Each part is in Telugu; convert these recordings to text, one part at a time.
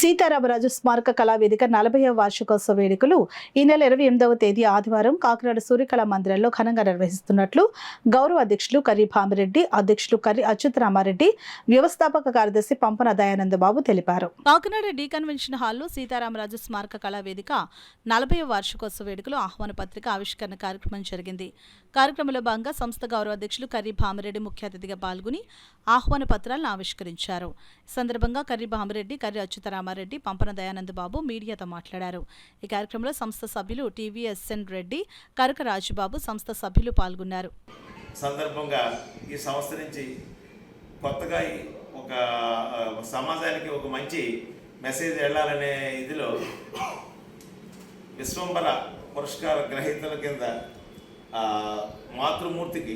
సీతారామరాజు స్మారక కళావేదిక 40వ వార్షికోత్సవ వేడుకలు ఈ నెల 28వ తేదీ ఆదివారం కాకినాడ సూర్యకళా మందిరంలో ఘనంగా నిర్వహిస్తున్నట్లు గౌరవ అధ్యక్షులు కర్రి భామిరెడ్డి, అధ్యక్షులు కర్రి అచ్యుతరామారెడ్డి, వ్యవస్థాపక కార్యదర్శి పంపన దయానంద బాబు తెలిపారు. కాకినాడ డి కన్వెన్షన్ హాల్లో సీతారామరాజు స్మారక కళావేదిక 40వ వార్షికోత్సవ వేడుకలు ఆహ్వాన పత్రిక ఆవిష్కరణ కార్యక్రమం జరిగింది. కార్యక్రమంలో భాగంగా సంస్థ గౌరవ అధ్యక్షులు కర్రి భామిరెడ్డి ముఖ్య అతిథిగా పాల్గొని ఆహ్వాన పత్రాలను ఆవిష్కరించారు. ఈ సందర్భంగా కర్రి భామిరెడ్డి, కర్రి అచ్యుతరామారెడ్డి, పంపన దయానంద బాబు మీడియాతో మాట్లాడారు. ఈ కార్యక్రమంలో సంస్థ సభ్యులు టీవీఎస్ఎన్ రెడ్డి, కరక రాజుబాబు, సంస్థ సభ్యులు పాల్గొన్నారు. సందర్భంగా ఈ సంస్థ నుంచి కొత్తగా ఒక సమాజానికి ఒక మంచి మెసేజ్ వెళ్ళాలనే ఇదిలో విశ్వంబర పురస్కార గ్రహీతల కింద మాతృమూర్తికి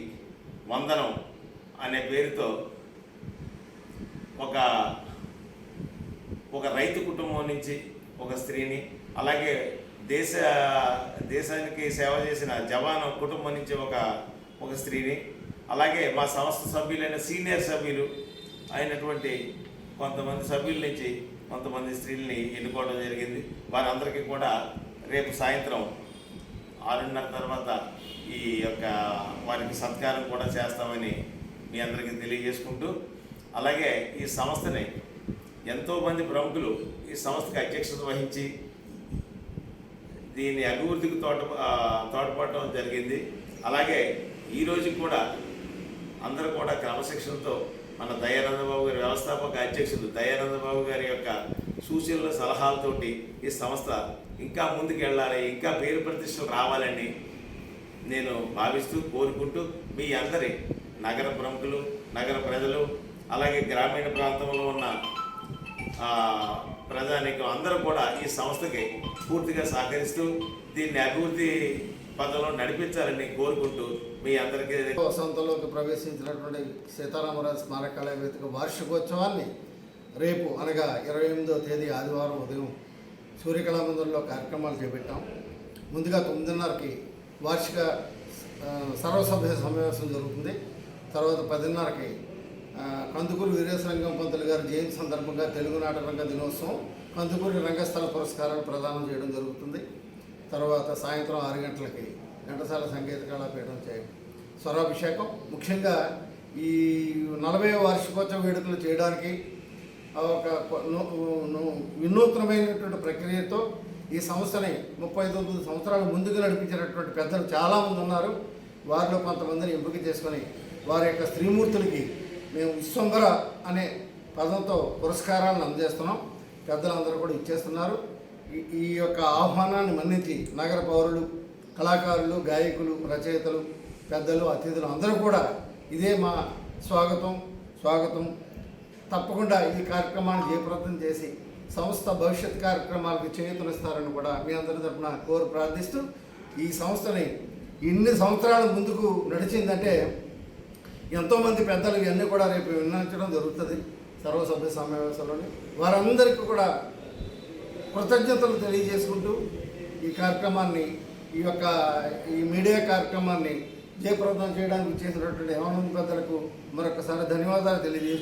వందనం అనే పేరుతో ఒక రైతు కుటుంబం నుంచి ఒక స్త్రీని, అలాగే దేశానికి సేవ చేసిన జవాను కుటుంబం నుంచి ఒక స్త్రీని, అలాగే మా సంస్థ సభ్యులైన సీనియర్ సభ్యులు అయినటువంటి కొంతమంది సభ్యుల నుంచి కొంతమంది స్త్రీలని ఎన్నుకోవడం జరిగింది. వారందరికీ కూడా రేపు సాయంత్రం 6:30 తర్వాత వారికి సత్కారం కూడా చేస్తామని మీ అందరికీ తెలియజేసుకుంటూ, అలాగే ఈ సంస్థని ఎంతోమంది ప్రముఖులు ఈ సంస్థకి అధ్యక్షత వహించి దీని అభివృద్ధికి తోడ్పడటం జరిగింది. అలాగే ఈరోజు కూడా అందరూ కూడా క్రమశిక్షణతో మన దయానందబాబు గారి వ్యవస్థాపక అధ్యక్షులు దయానందబాబు గారి యొక్క సూచనలు సలహాలతోటి ఈ సంస్థ ఇంకా ముందుకు వెళ్ళాలి, ఇంకా పేరు ప్రతిష్టలు రావాలని నేను భావిస్తూ కోరుకుంటూ, మీ అందరి నగర ప్రముఖులు, నగర ప్రజలు, అలాగే గ్రామీణ ప్రాంతంలో ఉన్న ప్రజానికి అందరూ కూడా ఈ సంస్థకి పూర్తిగా సహకరిస్తూ దీన్ని అభివృద్ధి పదంలో నడిపించాలని కోరుకుంటూ మీ అందరికీ వసంతంలోకి ప్రవేశించినటువంటి సీతారామరాజు స్మారక కళావేదిక వార్షికోత్సవాన్ని రేపు అనగా 28వ తేదీ ఆదివారం ఉదయం సూర్యకళా మందిరంలో కార్యక్రమాలు చేపట్టాం. ముందుగా 9:30కి వార్షిక సర్వసభ్య సమావేశం జరుగుతుంది. తర్వాత 10:30కి కందుకూరి వీరేశలింగం పంతులు గారి జయంతి సందర్భంగా తెలుగు నాట రంగ దినోత్సవం కందుకూరి రంగస్థల పురస్కారాలు ప్రదానం చేయడం జరుగుతుంది. తర్వాత సాయంత్రం 6 గంటలకి ఘంటసాల సంగీత కళాపీఠం స్వరాభిషేకం. ముఖ్యంగా ఈ 40వ వార్షికోత్సవ వేడుకలు చేయడానికి ఒక వినూత్నమైనటువంటి ప్రక్రియతో ఈ సంస్థని 39 సంవత్సరాల ముందుకు నడిపించినటువంటి పెద్దలు చాలామంది ఉన్నారు. వారిలో కొంతమందిని ఎంపిక చేసుకొని వారి యొక్క స్త్రీమూర్తులకి మేము విశ్వంబర అనే పదంతో పురస్కారాలను అందజేస్తున్నాం. పెద్దలందరూ కూడా ఇచ్చేస్తున్నారు. ఈ యొక్క ఆహ్వానాన్ని మన్నించి నగర పౌరులు, కళాకారులు, గాయకులు, రచయితలు, పెద్దలు, అతిథులు అందరూ కూడా ఇదే మా స్వాగతం. తప్పకుండా ఈ కార్యక్రమాన్ని జయప్రదం చేసి సంస్థ భవిష్యత్ కార్యక్రమాలకు చేయూతనిస్తారని కూడా మీ అందరి తరఫున ప్రార్థిస్తూ, ఈ సంస్థని ఇన్ని సంవత్సరాల ముందుకు నడిచిందంటే ఎంతోమంది పెద్దలు ఇవన్నీ కూడా రేపు విన్నవించడం జరుగుతుంది సర్వసభ్య సమావేశంలోని. వారందరికీ కూడా కృతజ్ఞతలు తెలియజేసుకుంటూ ఈ కార్యక్రమాన్ని ఈ మీడియా కార్యక్రమాన్ని జయప్రదం చేయడానికి చేసినటువంటి ఏమన్నా పెద్దలకు మరొకసారి ధన్యవాదాలు తెలియజేసుకుంటూ